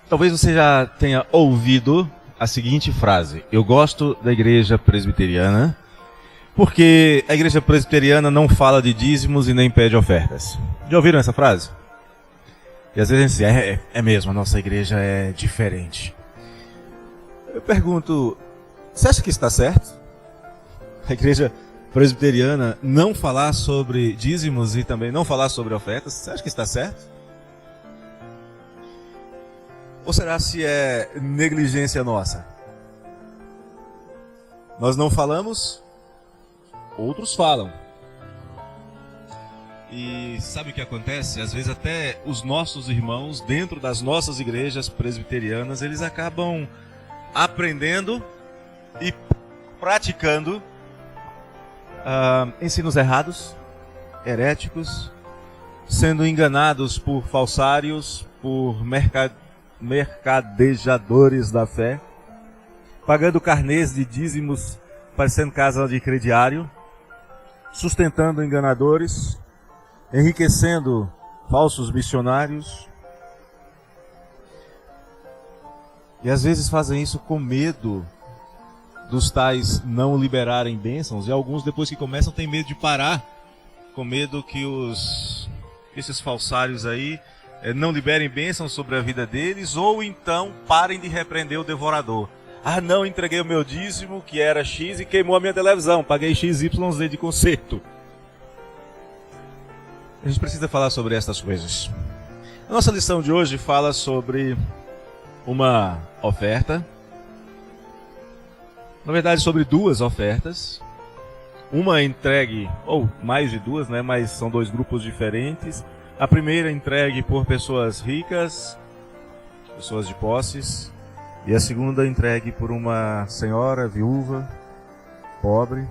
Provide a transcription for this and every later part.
Talvez você já tenha ouvido a seguinte frase: eu gosto da igreja presbiteriana porque a igreja presbiteriana não fala de dízimos e nem pede ofertas. Já ouviram essa frase? E às vezes a gente diz, é mesmo, a nossa igreja é diferente. Eu pergunto, você acha que está certo? A igreja presbiteriana não falar sobre dízimos e também não falar sobre ofertas, você acha que está certo? Ou será se é negligência nossa? Nós não falamos, outros falam. E sabe o que acontece? Às vezes até os nossos irmãos, dentro das nossas igrejas presbiterianas, eles acabam aprendendo e praticando ensinos errados, heréticos, sendo enganados por falsários, por mercadejadores da fé, pagando carnês de dízimos, parecendo casa de crediário, sustentando enganadores, enriquecendo falsos missionários. E às vezes fazem isso com medo dos tais não liberarem bênçãos, e alguns depois que começam têm medo de parar, com medo que esses falsários aí não liberem bênçãos sobre a vida deles, ou então parem de repreender o devorador. Ah, não, entreguei o meu dízimo, que era X, e queimou a minha televisão, paguei XYZ de conserto. A gente precisa falar sobre essas coisas. A nossa lição de hoje fala sobre uma oferta, na verdade sobre duas ofertas. Uma entregue, ou mais de duas, né? Mas são dois grupos diferentes. A primeira entregue por pessoas ricas, pessoas de posses, e a segunda entregue por uma senhora viúva, pobre.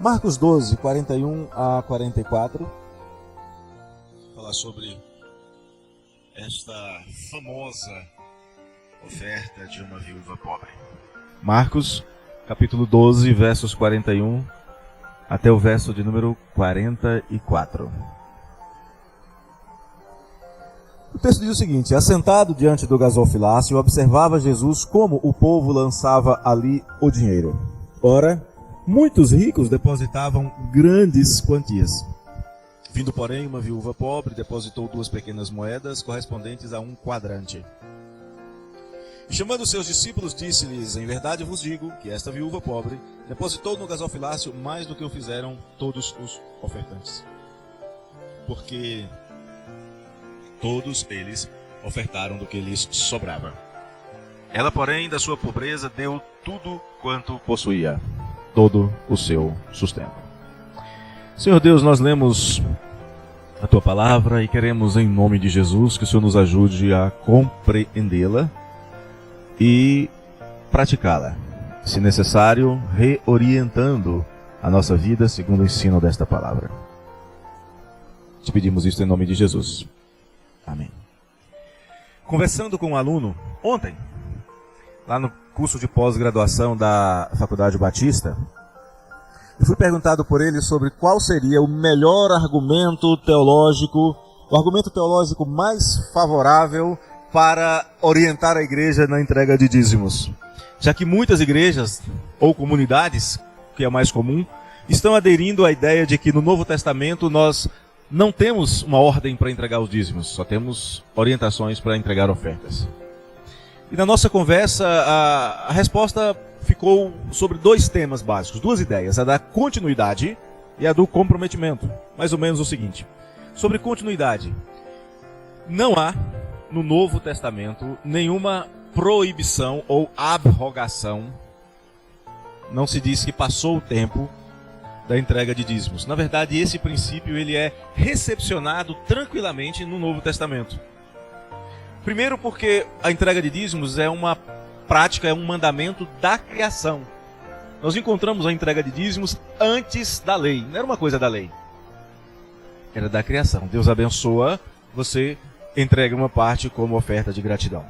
Marcos 12, 41 a 44. Falar sobre esta famosa oferta de uma viúva pobre. Marcos, capítulo 12, versos 41 até o verso de número 44. O texto diz o seguinte: assentado diante do gasofilácio, observava Jesus como o povo lançava ali o dinheiro. Ora, muitos ricos depositavam grandes quantias. Vindo, porém, uma viúva pobre, depositou 2 pequenas moedas, correspondentes a 1 quadrante. E chamando seus discípulos, disse-lhes: em verdade vos digo que esta viúva pobre depositou no gasofilácio mais do que o fizeram todos os ofertantes. Porque todos eles ofertaram do que lhes sobrava. Ela, porém, da sua pobreza, deu tudo quanto possuía, todo o seu sustento. Senhor Deus, nós lemos a Tua palavra e queremos, em nome de Jesus, que o Senhor nos ajude a compreendê-la e praticá-la, se necessário, reorientando a nossa vida segundo o ensino desta palavra. Te pedimos isso em nome de Jesus. Amém. Conversando com um aluno ontem, lá no curso de pós-graduação da Faculdade Batista, eu fui perguntado por ele sobre qual seria o melhor argumento teológico, o argumento teológico mais favorável para orientar a igreja na entrega de dízimos. Já que muitas igrejas ou comunidades, que é mais comum, estão aderindo à ideia de que no Novo Testamento nós não temos uma ordem para entregar os dízimos, só temos orientações para entregar ofertas. E na nossa conversa, a resposta ficou sobre 2 temas básicos, 2 ideias, a da continuidade e a do comprometimento. Mais ou menos o seguinte: sobre continuidade, não há no Novo Testamento nenhuma proibição ou abrogação, não se diz que passou o tempo da entrega de dízimos. Na verdade, esse princípio ele é recepcionado tranquilamente no Novo Testamento. Primeiro porque a entrega de dízimos é uma prática, é um mandamento da criação. Nós encontramos a entrega de dízimos antes da lei, não era uma coisa da lei, era da criação. Deus abençoa, você entrega uma parte como oferta de gratidão.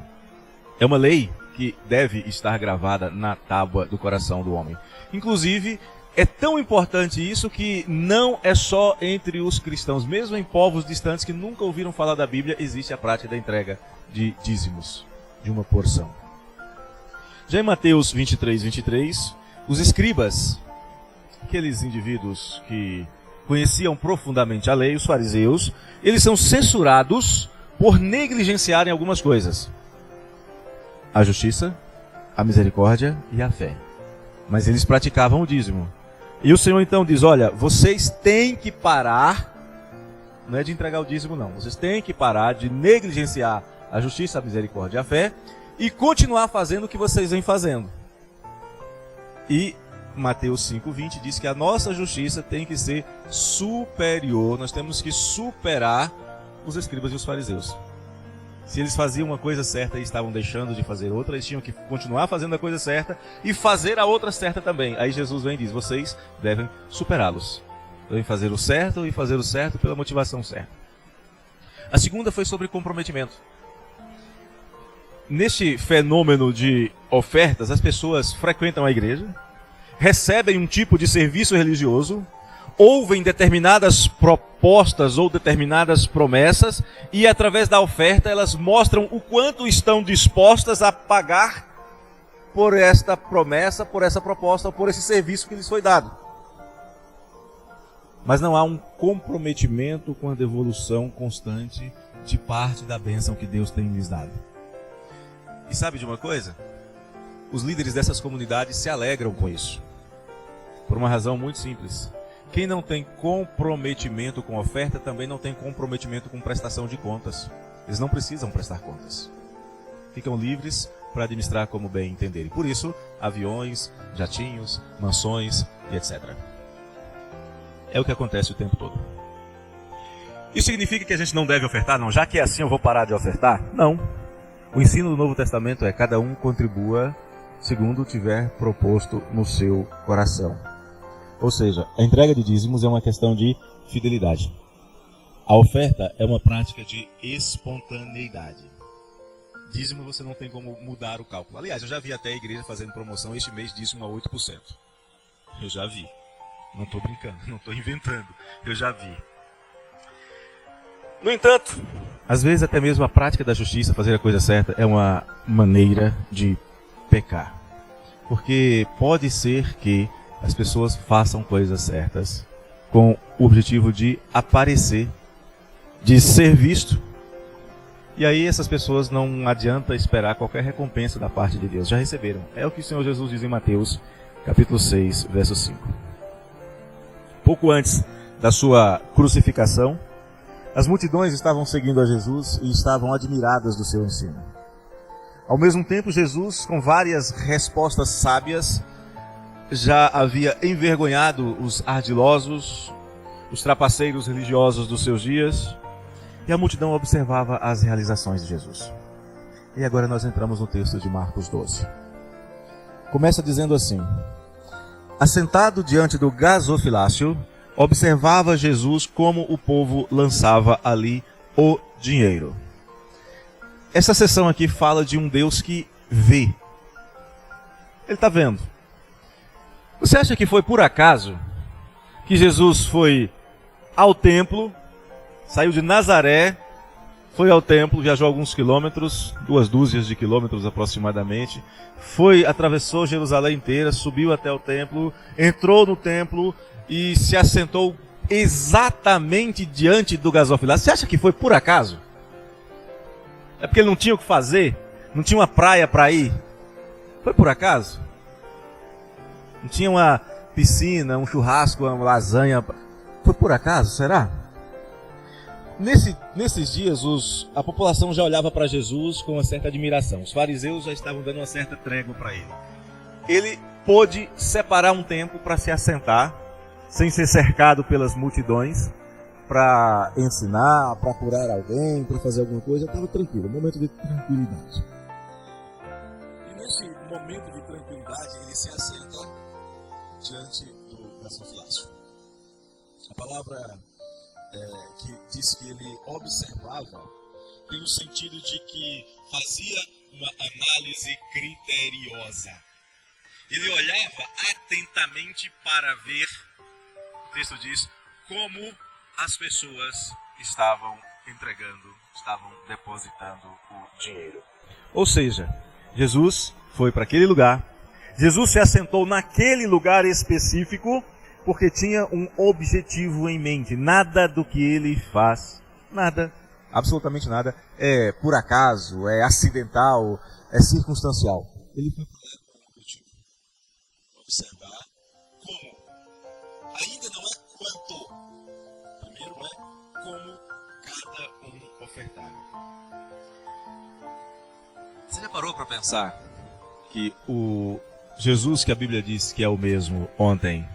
É uma lei que deve estar gravada na tábua do coração do homem. Inclusive, é tão importante isso que não é só entre os cristãos, mesmo em povos distantes que nunca ouviram falar da Bíblia, existe a prática da entrega de dízimos. de uma porção. Já em Mateus 23, os escribas, aqueles indivíduos que conheciam profundamente a lei, os fariseus, eles são censurados por negligenciarem algumas coisas: a justiça, a misericórdia e a fé. Mas eles praticavam o dízimo. E o Senhor então diz: olha, vocês têm que parar, não é de entregar o dízimo não, vocês têm que parar de negligenciar a justiça, a misericórdia e a fé e continuar fazendo o que vocês vêm fazendo. E Mateus 5:20 diz que a nossa justiça tem que ser superior, nós temos que superar os escribas e os fariseus. Se eles faziam uma coisa certa e estavam deixando de fazer outra, eles tinham que continuar fazendo a coisa certa e fazer a outra certa também. Aí Jesus vem e diz: vocês devem superá-los. Devem fazer o certo e fazer o certo pela motivação certa. A segunda foi sobre comprometimento. Neste fenômeno de ofertas, as pessoas frequentam a igreja, recebem um tipo de serviço religioso, ouvem determinadas propostas ou determinadas promessas e através da oferta elas mostram o quanto estão dispostas a pagar por esta promessa, por essa proposta, por esse serviço que lhes foi dado. Mas não há um comprometimento com a devolução constante de parte da bênção que Deus tem lhes dado. E sabe de uma coisa? Os líderes dessas comunidades se alegram com isso. Por uma razão muito simples. Quem não tem comprometimento com oferta também não tem comprometimento com prestação de contas. Eles não precisam prestar contas. Ficam livres para administrar como bem entenderem. Por isso, aviões, jatinhos, mansões e etc. É o que acontece o tempo todo. Isso significa que a gente não deve ofertar? Não, já que é assim eu vou parar de ofertar? Não. O ensino do Novo Testamento é: cada um contribua segundo tiver proposto no seu coração. Ou seja, a entrega de dízimos é uma questão de fidelidade. A oferta é uma prática de espontaneidade. Dízimo você não tem como mudar o cálculo. Aliás, eu já vi até a igreja fazendo promoção este mês dízimo a 8%. Eu já vi. Não estou brincando, não estou inventando. Eu já vi. No entanto, às vezes até mesmo a prática da justiça, fazer a coisa certa, é uma maneira de pecar. Porque pode ser que as pessoas façam coisas certas com o objetivo de aparecer, de ser visto. E aí essas pessoas não adianta esperar qualquer recompensa da parte de Deus. Já receberam. É o que o Senhor Jesus diz em Mateus, capítulo 6, verso 5. Pouco antes da sua crucificação, as multidões estavam seguindo a Jesus e estavam admiradas do seu ensino. Ao mesmo tempo, Jesus, com várias respostas sábias, já havia envergonhado os ardilosos, os trapaceiros religiosos dos seus dias, e a multidão observava as realizações de Jesus. E agora nós entramos no texto de Marcos 12. Começa dizendo assim: assentado diante do gasofilácio, observava Jesus como o povo lançava ali o dinheiro. Essa seção aqui fala de um Deus que vê. Ele está vendo. Você acha que foi por acaso que Jesus foi ao templo, saiu de Nazaré, foi ao templo, viajou alguns quilômetros, 2 dúzias de quilômetros aproximadamente, atravessou Jerusalém inteira, subiu até o templo, entrou no templo e se assentou exatamente diante do gasofilácio? Você acha que foi por acaso? É porque ele não tinha o que fazer? Não tinha uma praia para ir? Foi por acaso? Não tinha uma piscina, um churrasco, uma lasanha? Foi por acaso? Será? Nesses dias, a população já olhava para Jesus com uma certa admiração. Os fariseus já estavam dando uma certa trégua para ele. Ele pôde separar um tempo para se assentar, sem ser cercado pelas multidões, para ensinar, para curar alguém, para fazer alguma coisa. Estava tranquilo, um momento de tranquilidade. E nesse momento de tranquilidade, ele se assenta diante do gasofilácio. A palavra que diz que ele observava tem o sentido de que fazia uma análise criteriosa. Ele olhava atentamente para ver, o texto diz, como as pessoas estavam entregando, estavam depositando o dinheiro. Ou seja, Jesus foi para aquele lugar, Jesus se assentou naquele lugar específico porque tinha um objetivo em mente. Nada do que ele faz, nada, absolutamente nada, é por acaso, é acidental, é circunstancial. Ele foi para lá com um objetivo. Observar como, ainda não é quanto, primeiro é como cada um ofertar. Você já parou para pensar que o Jesus que a Bíblia diz que é o mesmo ontem,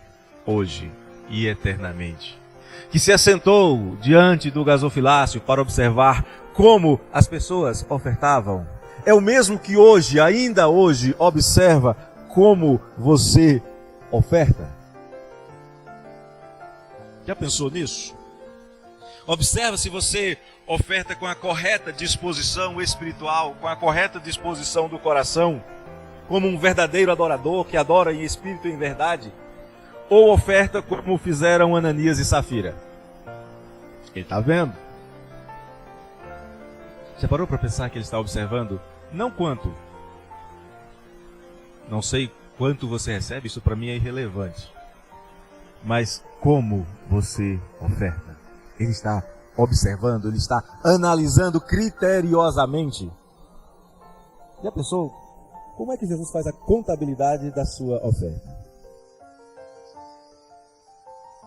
hoje e eternamente, que se assentou diante do gasofilácio para observar como as pessoas ofertavam, é o mesmo que hoje, ainda hoje, observa como você oferta? Já pensou nisso? Observa se você oferta com a correta disposição espiritual, com a correta disposição do coração, como um verdadeiro adorador que adora em espírito e em verdade, ou oferta como fizeram Ananias e Safira. Ele está vendo. Você parou para pensar que ele está observando? Não quanto. Não sei quanto você recebe, isso para mim é irrelevante. Mas como você oferta. Ele está observando, ele está analisando criteriosamente. Já pensou? Como é que Jesus faz a contabilidade da sua oferta?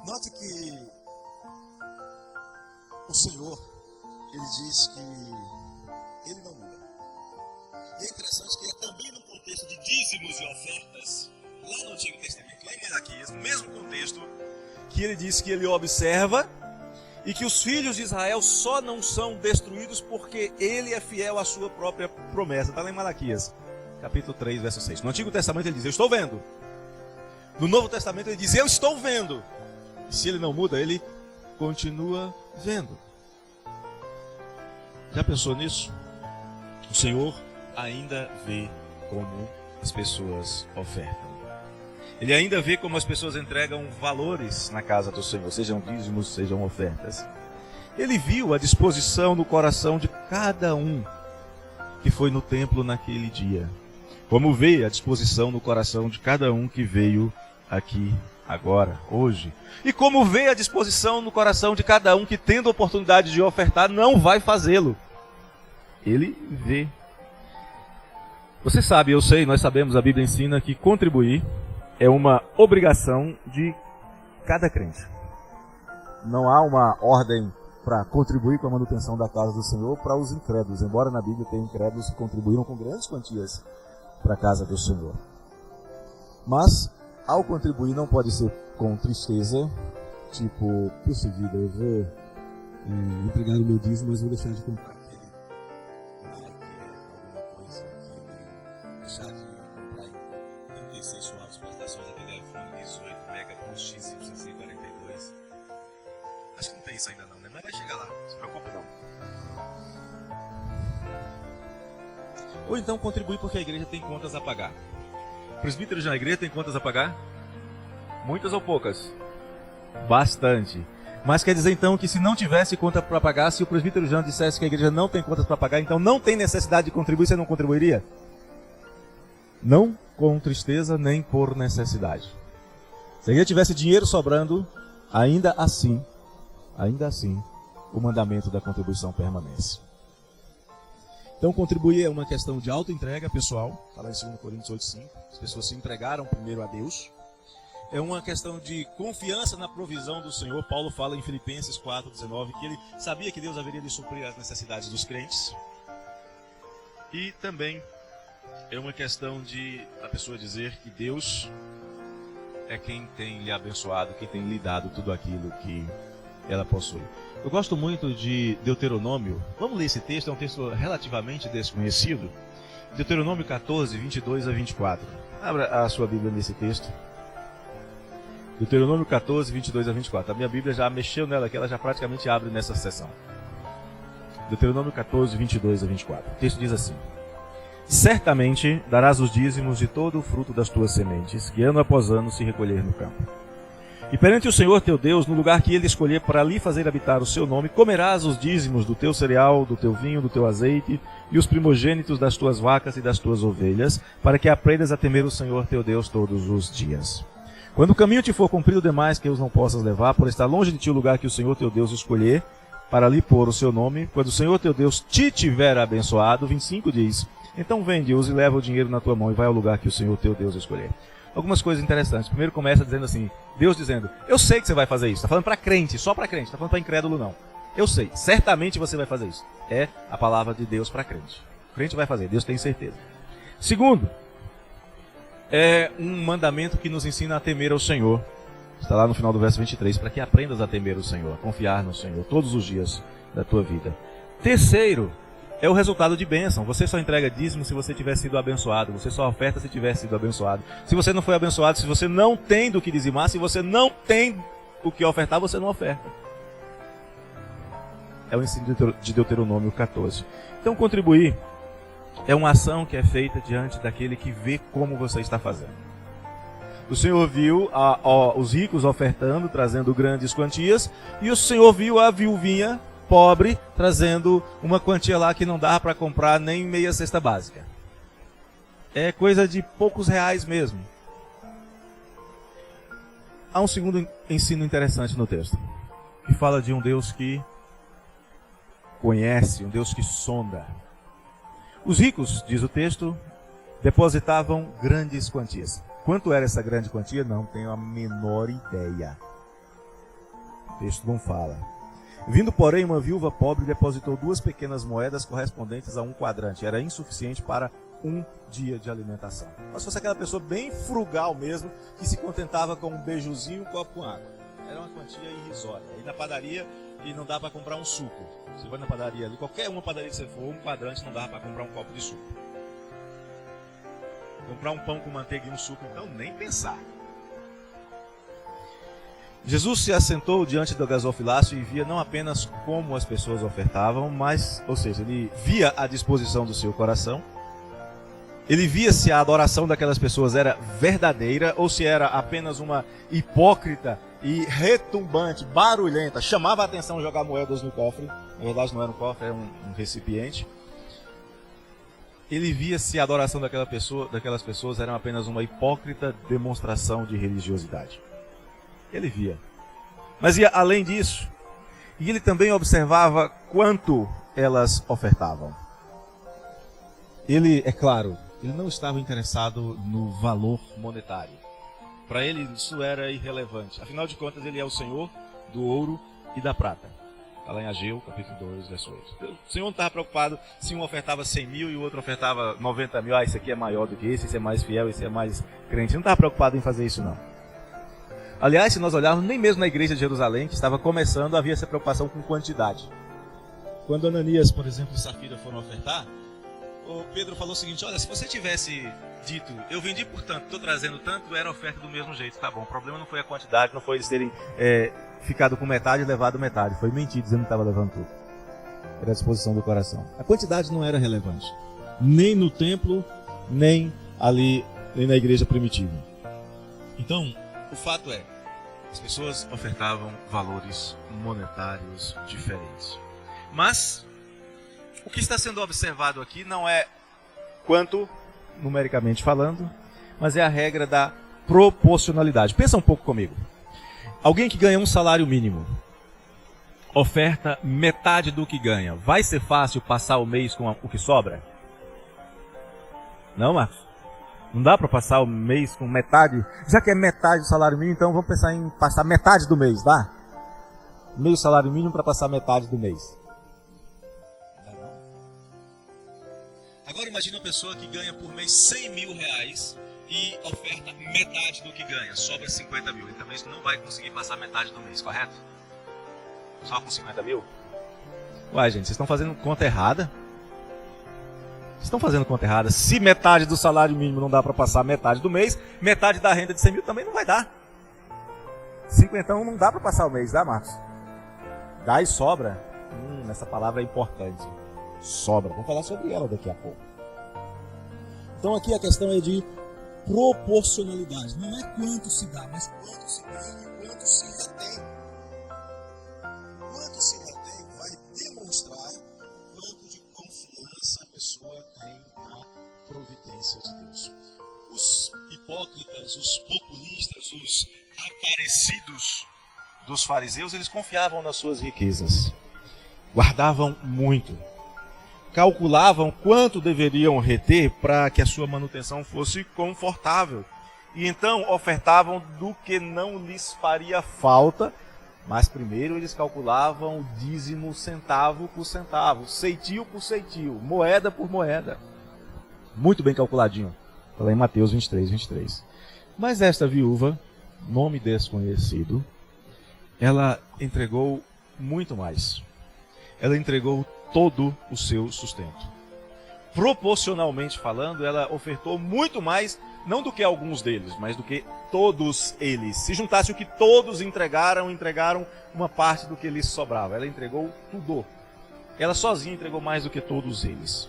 Note que o Senhor, ele diz que ele não muda. E é interessante que é também no contexto de dízimos e ofertas, lá no Antigo Testamento, lá em Malaquias, no mesmo contexto, que ele diz que ele observa e que os filhos de Israel só não são destruídos porque ele é fiel à sua própria promessa. Está lá em Malaquias, capítulo 3, verso 6. No Antigo Testamento ele diz, eu estou vendo. No Novo Testamento ele diz, eu estou vendo. E se ele não muda, ele continua vendo. Já pensou nisso? O Senhor ainda vê como as pessoas ofertam. Ele ainda vê como as pessoas entregam valores na casa do Senhor, sejam dízimos, sejam ofertas. Ele viu a disposição no coração de cada um que foi no templo naquele dia. Como vê a disposição no coração de cada um que veio aqui agora, hoje. E como vê a disposição no coração de cada um que, tendo a oportunidade de ofertar, não vai fazê-lo. Ele vê. Você sabe, eu sei, nós sabemos, a Bíblia ensina que contribuir é uma obrigação de cada crente. Não há uma ordem para contribuir com a manutenção da casa do Senhor para os incrédulos, embora na Bíblia tenha incrédulos que contribuíram com grandes quantias para a casa do Senhor. Mas, ao contribuir, não pode ser com tristeza, tipo, puxa vida, eu vou entregar o meu dízimo, mas vou deixar de comprar aquele alguma coisa, deixar de comprar 36 suaves prestações daquele iPhone 18 Mega Plus XY42. Acho que não tem isso ainda não, né? Mas vai chegar lá, não se preocupe não. Ou então contribuir porque a igreja tem contas a pagar. Presbíteros na igreja tem contas a pagar? Muitas ou poucas? Bastante. Mas quer dizer então que se não tivesse conta para pagar, se o presbítero Jean dissesse que a igreja não tem contas para pagar, então não tem necessidade de contribuir, você não contribuiria? Não com tristeza nem por necessidade. Se a igreja tivesse dinheiro sobrando, ainda assim, o mandamento da contribuição permanece. Então, contribuir é uma questão de auto-entrega pessoal, está lá em 2 Coríntios 8,5. As pessoas se entregaram primeiro a Deus. É uma questão de confiança na provisão do Senhor. Paulo fala em Filipenses 4,19 que ele sabia que Deus haveria de suprir as necessidades dos crentes. E também é uma questão de a pessoa dizer que Deus é quem tem lhe abençoado, quem tem lhe dado tudo aquilo que ela possui. Eu gosto muito de Deuteronômio. Vamos ler esse texto, é um texto relativamente desconhecido. Deuteronômio 14, 22 a 24. Abra a sua Bíblia nesse texto. Deuteronômio 14, 22 a 24. A minha Bíblia já mexeu nela aqui, ela já praticamente abre nessa seção. Deuteronômio 14, 22 a 24. O texto diz assim: certamente darás os dízimos de todo o fruto das tuas sementes, que ano após ano se recolher no campo. E perante o Senhor teu Deus, no lugar que ele escolher para ali fazer habitar o seu nome, comerás os dízimos do teu cereal, do teu vinho, do teu azeite, e os primogênitos das tuas vacas e das tuas ovelhas, para que aprendas a temer o Senhor teu Deus todos os dias. Quando o caminho te for comprido demais que os não possas levar, por estar longe de ti o lugar que o Senhor teu Deus escolher, para ali pôr o seu nome, quando o Senhor teu Deus te tiver abençoado, 25 diz, então vende-os e leva o dinheiro na tua mão e vai ao lugar que o Senhor teu Deus escolher. Algumas coisas interessantes. Primeiro começa dizendo assim, Deus dizendo, eu sei que você vai fazer isso. Está falando para crente, só para crente, está falando para incrédulo não. Eu sei, certamente você vai fazer isso. É a palavra de Deus para crente. O crente vai fazer, Deus tem certeza. Segundo, é um mandamento que nos ensina a temer ao Senhor. Está lá no final do verso 23, para que aprendas a temer o Senhor, a confiar no Senhor todos os dias da tua vida. Terceiro, é o resultado de bênção. Você só entrega dízimo se você tiver sido abençoado. Você só oferta se tiver sido abençoado. Se você não foi abençoado, se você não tem do que dizimar, se você não tem o que ofertar, você não oferta. É o ensino de Deuteronômio 14. Então, contribuir é uma ação que é feita diante daquele que vê como você está fazendo. O Senhor viu os ricos ofertando, trazendo grandes quantias, e o Senhor viu a viuvinha pobre, trazendo uma quantia lá que não dá para comprar nem meia cesta básica. É coisa de poucos reais mesmo. Há um segundo ensino interessante no texto, que fala de um Deus que conhece, um Deus que sonda. Os ricos, diz o texto, depositavam grandes quantias. Quanto era essa grande quantia? Não tenho a menor ideia. O texto não fala. Vindo, porém, uma viúva pobre depositou 2 pequenas moedas correspondentes a 1 quadrante. Era insuficiente para um dia de alimentação. Mas fosse aquela pessoa bem frugal mesmo, que se contentava com um beijuzinho e um copo com água. Era uma quantia irrisória. Aí na padaria, e não dá para comprar um suco. Você vai na padaria ali, qualquer uma padaria que você for, 1 quadrante não dá para comprar um copo de suco. Comprar um pão com manteiga e um suco, então nem pensar. Jesus se assentou diante do gasofilácio e via não apenas como as pessoas ofertavam, mas, ou seja, ele via a disposição do seu coração. Ele via se a adoração daquelas pessoas era verdadeira ou se era apenas uma hipócrita e retumbante, barulhenta. Chamava a atenção jogar moedas no cofre. Na verdade não era um cofre, era um recipiente. Ele via se a adoração daquelas pessoas era apenas uma hipócrita demonstração de religiosidade. Ele via. Mas ia além disso. E ele também observava quanto elas ofertavam. Ele, é claro, ele não estava interessado no valor monetário. Para ele isso era irrelevante. Afinal de contas, ele é o Senhor do ouro e da prata. Está lá em Ageu, capítulo 2, verso 8. O Senhor não estava preocupado se um ofertava 100 mil e o outro ofertava 90 mil. Ah, esse aqui é maior do que esse é mais fiel, esse é mais crente. Ele não estava preocupado em fazer isso, não. Aliás, se nós olharmos, nem mesmo na igreja de Jerusalém, que estava começando, havia essa preocupação com quantidade. Quando Ananias, por exemplo, e Safira foram ofertar, o Pedro falou o seguinte: olha, se você tivesse dito, eu vendi por tanto, estou trazendo tanto, era oferta do mesmo jeito, tá bom. O problema não foi a quantidade, não foi eles terem ficado com metade e levado metade. Foi mentir dizendo que estava levando tudo. Era a disposição do coração. A quantidade não era relevante. Nem no templo, nem ali, nem na igreja primitiva. Então, o fato é, as pessoas ofertavam valores monetários diferentes. Mas o que está sendo observado aqui não é quanto, numericamente falando, mas é a regra da proporcionalidade. Pensa um pouco comigo. Alguém que ganha um salário mínimo, oferta metade do que ganha. Vai ser fácil passar o mês com o que sobra? Não, Marcos? Não dá para passar o mês com metade? Já que é metade do salário mínimo, então vamos pensar em passar metade do mês, dá? Meio salário mínimo para passar metade do mês. Agora imagine uma pessoa que ganha por mês 100 mil reais e oferta metade do que ganha, sobra 50 mil. Ele também não vai conseguir passar metade do mês, correto? Só com 50 mil? Uai, gente, vocês estão fazendo conta errada? Vocês estão fazendo conta errada. Se metade do salário mínimo não dá para passar metade do mês, metade da renda de 100 mil também não vai dar. 50 não dá para passar o mês, dá, Marcos? Dá e sobra? Essa palavra é importante. Sobra. Vamos falar sobre ela daqui a pouco. Então aqui a questão é de proporcionalidade. Não é quanto se dá, mas quanto se ganha, quanto se retém. Quanto se retém vai demonstrar quanto de confiança a pessoa tem na providência de Deus. Os hipócritas, os populistas, os acarecidos dos fariseus, eles confiavam nas suas riquezas, guardavam muito, calculavam quanto deveriam reter para que a sua manutenção fosse confortável, e então ofertavam do que não lhes faria falta, mas primeiro eles calculavam o dízimo centavo por centavo, ceitil por ceitil, moeda por moeda, muito bem calculadinho, está lá em Mateus 23. Mas esta viúva, nome desconhecido, ela entregou muito mais. Ela entregou todo o seu sustento. Proporcionalmente falando, ela ofertou muito mais, não do que alguns deles, mas do que todos eles. Se juntasse o que todos entregaram uma parte do que lhes sobrava. Ela entregou tudo. Ela sozinha entregou mais do que todos eles.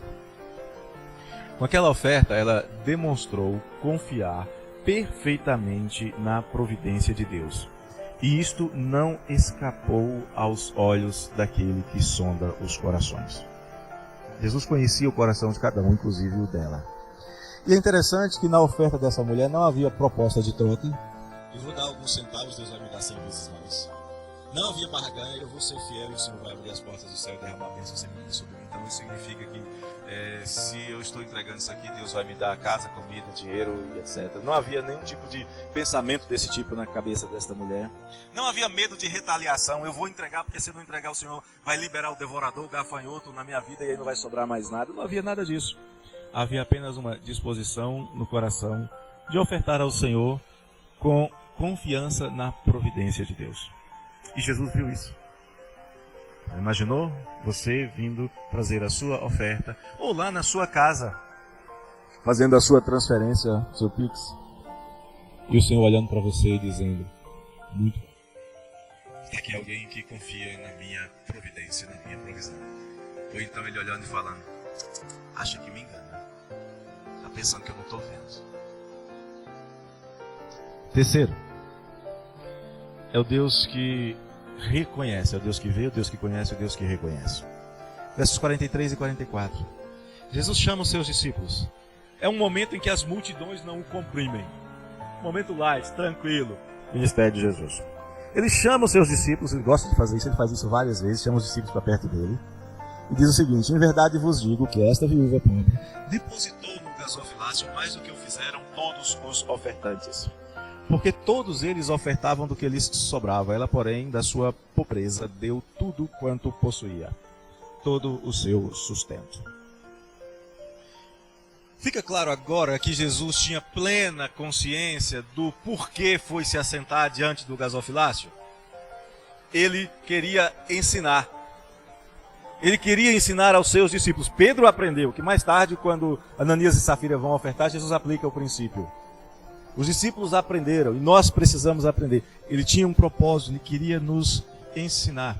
Com aquela oferta, ela demonstrou confiar perfeitamente na providência de Deus. E isto não escapou aos olhos daquele que sonda os corações. Jesus conhecia o coração de cada um, inclusive o dela. E é interessante que na oferta dessa mulher não havia proposta de troca. Eu vou dar alguns centavos, Deus vai me dar 100 vezes mais. Não havia barganha, eu vou ser fiel e o Senhor vai abrir as portas do céu e derramar a bênção sempre sobre mim. Então isso significa que se eu estou entregando isso aqui, Deus vai me dar casa, comida, dinheiro e etc. Não havia nenhum tipo de pensamento desse tipo na cabeça desta mulher. Não havia medo de retaliação. Eu vou entregar porque se eu não entregar o Senhor vai liberar o devorador, o gafanhoto na minha vida e aí não vai sobrar mais nada. Não havia nada disso. Havia apenas uma disposição no coração de ofertar ao Senhor com confiança na providência de Deus. E Jesus viu isso. Imaginou você vindo trazer a sua oferta, ou lá na sua casa, fazendo a sua transferência, seu Pix, e o Senhor olhando para você e dizendo, muito bom. Está aqui alguém que confia na minha providência, na minha provisão. Ou então ele olhando e falando, acha que me engana. Está pensando que eu não estou vendo. Terceiro, é o Deus que reconhece, é o Deus que vê, é o Deus que conhece, é o Deus que reconhece. Versos 43 e 44. Jesus chama os seus discípulos. É um momento em que as multidões não o comprimem. Um momento light, tranquilo. Ministério de Jesus. Ele chama os seus discípulos, ele gosta de fazer isso, ele faz isso várias vezes, chama os discípulos para perto dele. E diz o seguinte, em verdade vos digo que esta viúva pobre depositou no gasofilácio mais do que o fizeram todos os ofertantes. Porque todos eles ofertavam do que lhes sobrava. Ela, porém, da sua pobreza, deu tudo quanto possuía. Todo o seu sustento. Fica claro agora que Jesus tinha plena consciência do porquê foi se assentar diante do gasofilácio. Ele queria ensinar. Ele queria ensinar aos seus discípulos. Pedro aprendeu que mais tarde, quando Ananias e Safira vão ofertar, Jesus aplica o princípio. Os discípulos aprenderam e nós precisamos aprender. Ele tinha um propósito, ele queria nos ensinar.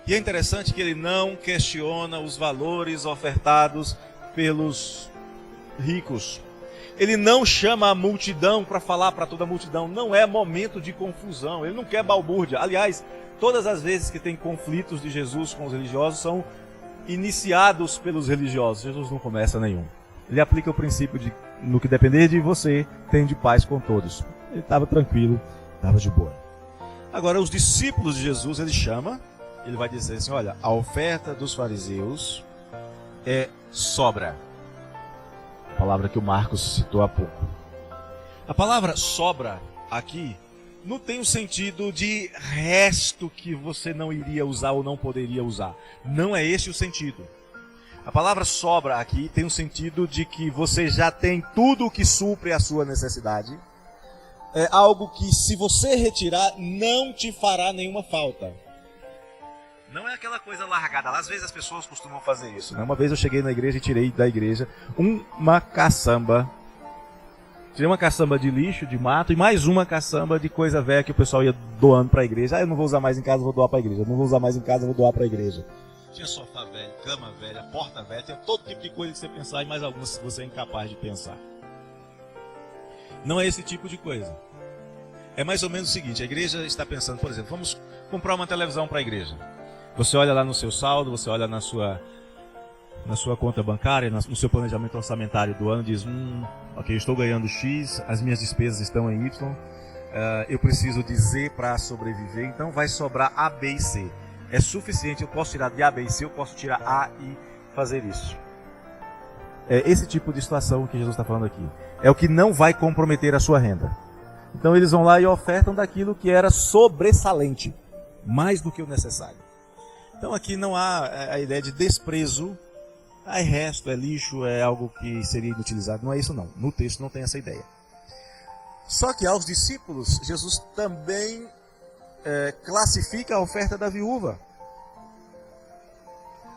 E é interessante que ele não questiona os valores ofertados pelos ricos. Ele não chama a multidão para falar para toda a multidão. Não é momento de confusão. Ele não quer balbúrdia. Aliás, todas as vezes que tem conflitos de Jesus com os religiosos são iniciados pelos religiosos. Jesus não começa nenhum. Ele aplica o princípio de, no que depender de você, tem de paz com todos. Ele estava tranquilo, estava de boa. Agora, os discípulos de Jesus, ele chama, ele vai dizer assim, olha, a oferta dos fariseus é sobra. A palavra que o Marcos citou há pouco. A palavra sobra aqui não tem o sentido de resto que você não iria usar ou não poderia usar. Não é esse o sentido. A palavra sobra aqui tem o sentido de que você já tem tudo o que supre a sua necessidade. É algo que se você retirar, não te fará nenhuma falta. Não é aquela coisa largada. Às vezes as pessoas costumam fazer isso. Uma vez eu cheguei na igreja e tirei da igreja uma caçamba. Tirei uma caçamba de lixo, de mato, e mais uma caçamba de coisa velha que o pessoal ia doando para a igreja. Ah, eu não vou usar mais em casa, vou doar para a igreja. Eu não vou usar mais em casa, vou doar para a igreja. Tinha sofá velho, cama velha, porta velha, tinha todo tipo de coisa que você pensar e mais algumas que você é incapaz de pensar. Não é esse tipo de coisa. É mais ou menos o seguinte, a igreja está pensando, por exemplo, vamos comprar uma televisão para a igreja. Você olha lá no seu saldo, você olha na sua conta bancária, no seu planejamento orçamentário do ano, diz, ok, eu estou ganhando X, as minhas despesas estão em Y, eu preciso de Z para sobreviver, então vai sobrar A, B e C. É suficiente, eu posso tirar de A, B e C, eu posso tirar A e fazer isso. É esse tipo de situação que Jesus está falando aqui. É o que não vai comprometer a sua renda. Então eles vão lá e ofertam daquilo que era sobressalente, mais do que o necessário. Então aqui não há a ideia de desprezo, é resto, é lixo, é algo que seria inutilizado. Não é isso não, no texto não tem essa ideia. Só que aos discípulos, Jesus também classifica a oferta da viúva.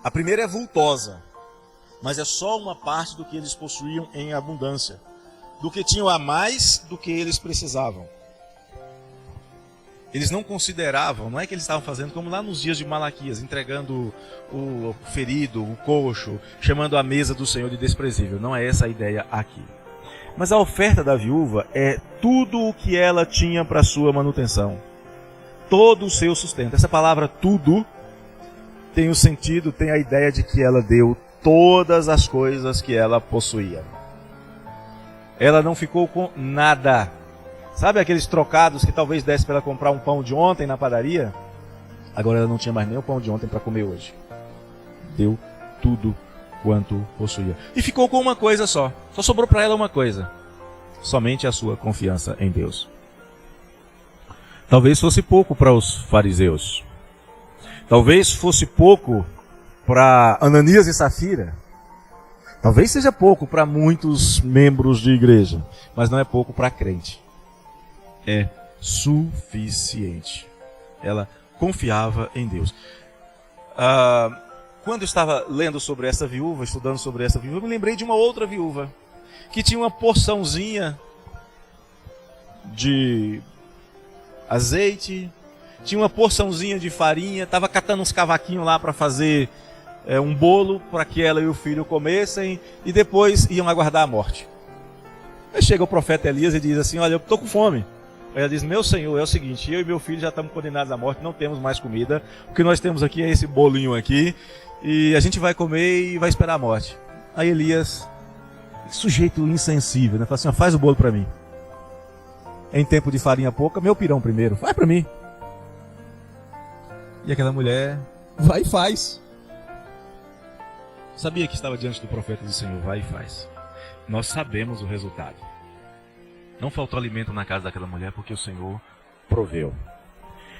A primeira é vultosa, mas é só uma parte do que eles possuíam em abundância, do que tinham a mais do que eles precisavam. Eles não consideravam, não é que eles estavam fazendo como lá nos dias de Malaquias, entregando o ferido, o coxo, chamando a mesa do Senhor de desprezível. Não é essa a ideia aqui. Mas a oferta da viúva é tudo o que ela tinha para sua manutenção. Todo o seu sustento. Essa palavra tudo tem o sentido, tem a ideia de que ela deu todas as coisas que ela possuía. Ela não ficou com nada. Sabe aqueles trocados que talvez desse para ela comprar um pão de ontem na padaria? Agora ela não tinha mais nem o pão de ontem para comer hoje. Deu tudo quanto possuía. E ficou com uma coisa só. Só sobrou para ela uma coisa. Somente a sua confiança em Deus. Talvez fosse pouco para os fariseus. Talvez fosse pouco para Ananias e Safira. Talvez seja pouco para muitos membros de igreja. Mas não é pouco para crente. É suficiente. Ela confiava em Deus. Quando eu estava lendo sobre essa viúva, estudando sobre essa viúva, eu me lembrei de uma outra viúva que tinha uma porçãozinha de azeite, tinha uma porçãozinha de farinha, estava catando uns cavaquinhos lá para fazer um bolo para que ela e o filho comessem e depois iam aguardar a morte. Aí chega o profeta Elias e diz assim, olha, eu estou com fome. Aí ela diz, meu senhor, é o seguinte, eu e meu filho já estamos condenados à morte, não temos mais comida, o que nós temos aqui é esse bolinho aqui, e a gente vai comer e vai esperar a morte. Aí Elias, sujeito insensível, né, fala assim, faz o bolo para mim. Em tempo de farinha pouca, meu pirão primeiro, faz para mim. E aquela mulher vai e faz. Sabia que estava diante do profeta do Senhor, vai e faz. Nós sabemos o resultado. Não faltou alimento na casa daquela mulher porque o Senhor proveu.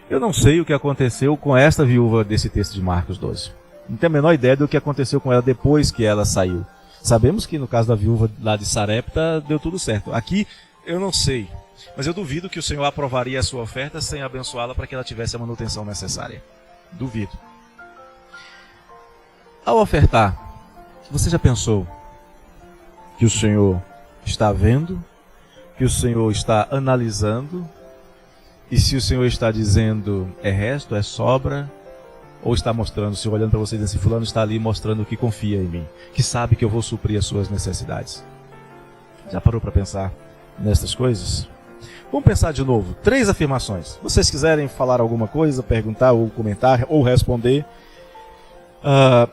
Eu não sei o que aconteceu com esta viúva desse texto de Marcos 12. Não tenho a menor ideia do que aconteceu com ela depois que ela saiu. Sabemos que no caso da viúva lá de Sarepta deu tudo certo. Aqui eu não sei. Mas eu duvido que o Senhor aprovaria a sua oferta sem abençoá-la para que ela tivesse a manutenção necessária. Duvido. Ao ofertar, você já pensou que o Senhor está vendo? Que o Senhor está analisando? E se o Senhor está dizendo é resto, é sobra? Ou está mostrando, o Senhor olhando para você e dizendo assim, fulano está ali mostrando que confia em mim, que sabe que eu vou suprir as suas necessidades? Já parou para pensar nessas coisas? Vamos pensar de novo. 3 afirmações. Se vocês quiserem falar alguma coisa, perguntar ou comentar ou responder.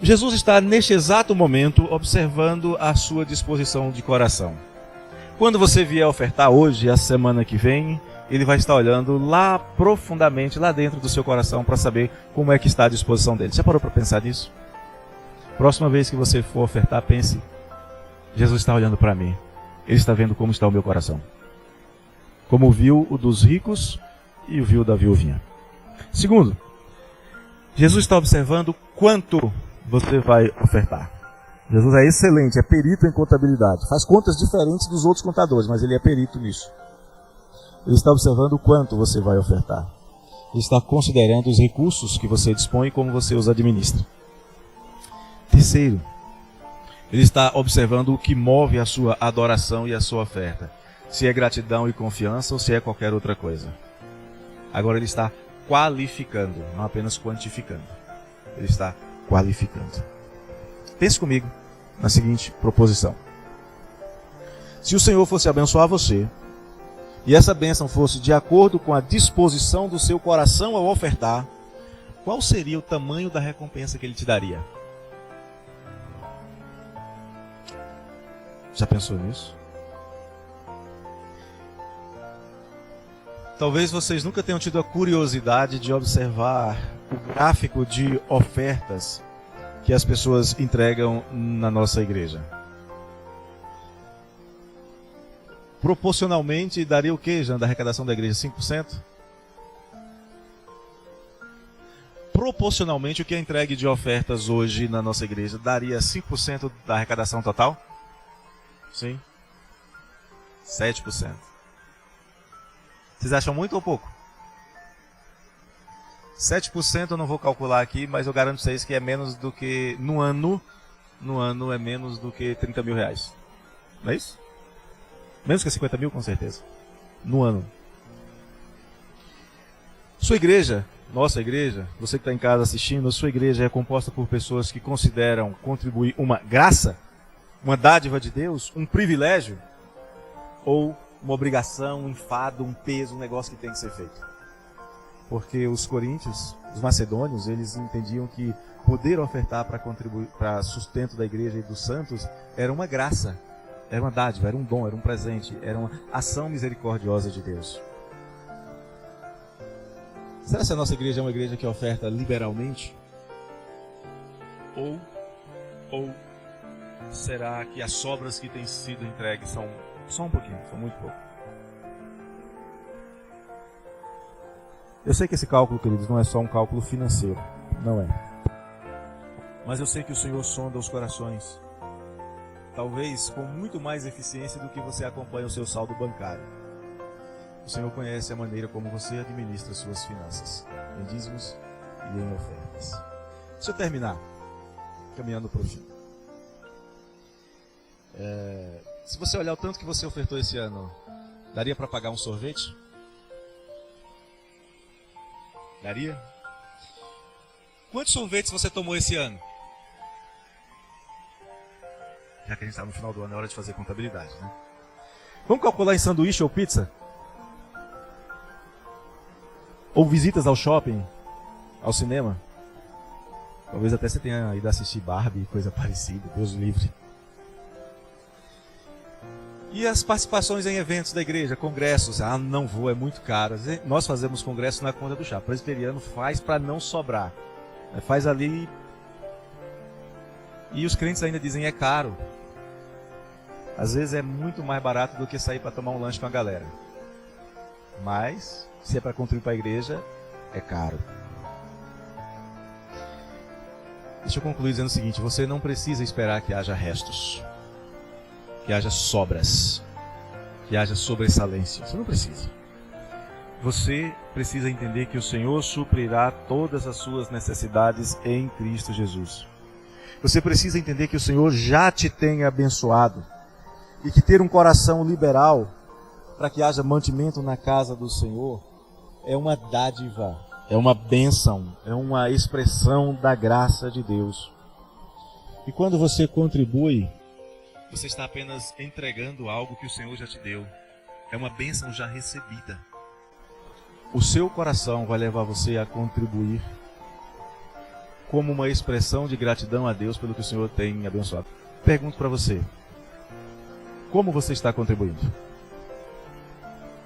Jesus está neste exato momento observando a sua disposição de coração. Quando você vier ofertar hoje, a semana que vem, ele vai estar olhando lá profundamente, lá dentro do seu coração, para saber como é que está a disposição dele. Já parou para pensar nisso? Próxima vez que você for ofertar, pense, Jesus está olhando para mim. Ele está vendo como está o meu coração. Como viu o dos ricos e o viu da viuvinha. Segundo, Jesus está observando quanto você vai ofertar. Jesus é excelente, é perito em contabilidade. Faz contas diferentes dos outros contadores, mas ele é perito nisso. Ele está observando o quanto você vai ofertar. Ele está considerando os recursos que você dispõe e como você os administra. Terceiro, ele está observando o que move a sua adoração e a sua oferta. Se é gratidão e confiança ou se é qualquer outra coisa. Agora ele está qualificando, não apenas quantificando. Ele está qualificando. Pense comigo na seguinte proposição. Se o Senhor fosse abençoar você, e essa bênção fosse de acordo com a disposição do seu coração ao ofertar, qual seria o tamanho da recompensa que ele te daria? Já pensou nisso? Talvez vocês nunca tenham tido a curiosidade de observar o gráfico de ofertas que as pessoas entregam na nossa igreja. Proporcionalmente, daria o que, Jean, da arrecadação da igreja? 5%? Proporcionalmente, o que é entregue de ofertas hoje na nossa igreja daria 5% da arrecadação total? Sim. 7%. Vocês acham muito ou pouco? 7% eu não vou calcular aqui, mas eu garanto a vocês que é menos do que, no ano é menos do que 30 mil reais. Não é isso? Menos que 50 mil, com certeza. No ano. Sua igreja, nossa igreja, você que está em casa assistindo, sua igreja é composta por pessoas que consideram contribuir uma graça, uma dádiva de Deus, um privilégio, ou uma obrigação, um enfado, um peso, um negócio que tem que ser feito. Porque os coríntios, os macedônios, eles entendiam que poder ofertar para contribuir para sustento da igreja e dos santos era uma graça, era uma dádiva, era um dom, era um presente, era uma ação misericordiosa de Deus. Será que a nossa igreja é uma igreja que oferta liberalmente? Ou será que as sobras que têm sido entregues são só um pouquinho, são muito pouco? Eu sei que esse cálculo, queridos, não é só um cálculo financeiro, não é. Mas eu sei que o Senhor sonda os corações, talvez com muito mais eficiência do que você acompanha o seu saldo bancário. O Senhor conhece a maneira como você administra suas finanças, em dízimos e em ofertas. Deixa eu terminar, caminhando para o fim. Se você olhar o tanto que você ofertou esse ano, daria para pagar um sorvete? Daria? Quantos sorvetes você tomou esse ano? Já que a gente está no final do ano, é hora de fazer contabilidade, né? Vamos calcular em sanduíche ou pizza? Ou visitas ao shopping, ao cinema? Talvez até você tenha ido assistir Barbie, coisa parecida, Deus livre. E as participações em eventos da igreja, congressos? Ah, não vou, é muito caro. Nós fazemos congresso na conta do chá. O presbiteriano faz para não sobrar. Faz ali. E os crentes ainda dizem é caro. Às vezes é muito mais barato do que sair para tomar um lanche com a galera. Mas, se é para contribuir para a igreja, é caro. Deixa eu concluir dizendo o seguinte: você não precisa esperar que haja restos, que haja sobras, que haja sobressalência. Você não precisa. Você precisa entender que o Senhor suprirá todas as suas necessidades em Cristo Jesus. Você precisa entender que o Senhor já te tem abençoado e que ter um coração liberal para que haja mantimento na casa do Senhor é uma dádiva, é uma bênção, é uma expressão da graça de Deus. E quando você contribui, você está apenas entregando algo que o Senhor já te deu. É uma bênção já recebida. O seu coração vai levar você a contribuir como uma expressão de gratidão a Deus pelo que o Senhor tem abençoado. Pergunto para você: como você está contribuindo?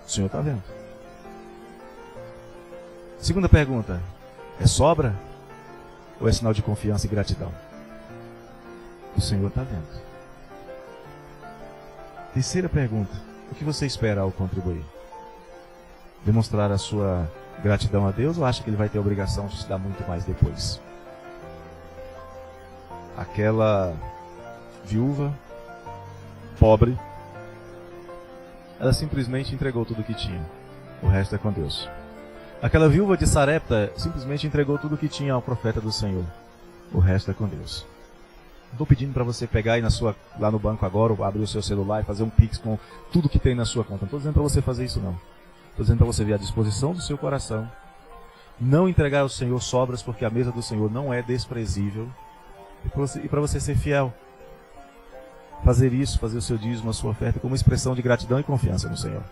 O Senhor está vendo. Segunda pergunta: é sobra ou é sinal de confiança e gratidão? O Senhor está vendo. Terceira pergunta: o que você espera ao contribuir? Demonstrar a sua gratidão a Deus ou acha que Ele vai ter a obrigação de te dar muito mais depois? Aquela viúva pobre, ela simplesmente entregou tudo o que tinha. O resto é com Deus. Aquela viúva de Sarepta simplesmente entregou tudo o que tinha ao profeta do Senhor. O resto é com Deus. Não estou pedindo para você pegar aí lá no banco agora, ou abrir o seu celular e fazer um pix com tudo que tem na sua conta. Não estou dizendo para você fazer isso, não. Estou dizendo para você ver a disposição do seu coração, não entregar ao Senhor sobras, porque a mesa do Senhor não é desprezível, e para você ser fiel. Fazer isso, fazer o seu dízimo, a sua oferta, como expressão de gratidão e confiança no Senhor.